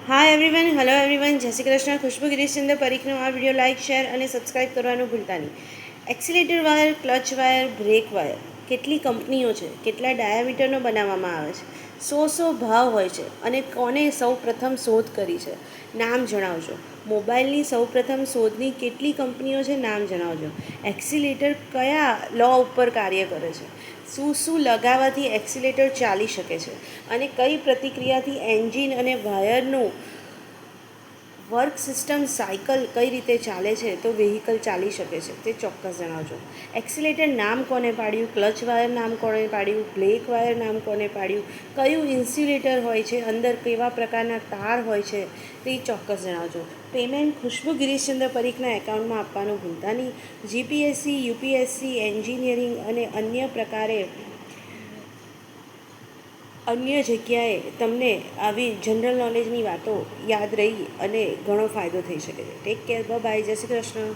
Hi everyone, hello everyone, જય શ્રી કૃષ્ણ. ખુશ્બુ ગિરીશચંદ્ર પરીખનો આ વિડીયો લાઇક, શેર અને સબસ્ક્રાઈબ કરવાનું ભૂલતા નહીં. Accelerator wire, clutch wire, brake wire કેટલી કંપનીઓ છે, કેટલા ડાયામીટરનો બનાવવામાં આવે છે, સો ભાવ હોય છે અને કોને સૌ પ્રથમ શોધ કરી છે, નામ જણાવજો. મોબાઈલની સૌ પ્રથમ શોધની કેટલી કંપનીઓ છે, નામ જણાવજો. એક્સિલેટર કયા લો ઉપર કાર્ય કરે છે, શું લગાવવાથી એક્સિલેટર ચાલી શકે છે અને કઈ પ્રતિક્રિયાથી એન્જિન અને વાયરનું વર્ક સિસ્ટમ સાયકલ કઈ રીતે ચાલે છે તો વ્હીકલ ચાલી શકે છે તે ચોક્કસ જણાવજો. એક્સિલેટર નામ કોને પાડ્યું, ક્લચ વાયર નામ કોને પાડ્યું, બ્રેક વાયર નામ કોને પાડ્યું, કયું ઇન્સ્યુલેટર હોય છે, અંદર કેવા પ્રકારના તાર હોય છે તે ચોક્કસ જણાવજો. પેમેન્ટ ખુશ્બુ ગિરીશચંદ્ર પરીખના એકાઉન્ટમાં આપવાનું ભૂલતા નહીં. જીપીએસસી, યુપીએસસી, એન્જિનિયરિંગ અને અન્ય જગ્યાએ તમને આવી જનરલ નોલેજની વાતો યાદ રહી અને ઘણો ફાયદો થઈ શકે છે. ટેક કેર, બાય, જય શ્રી કૃષ્ણ.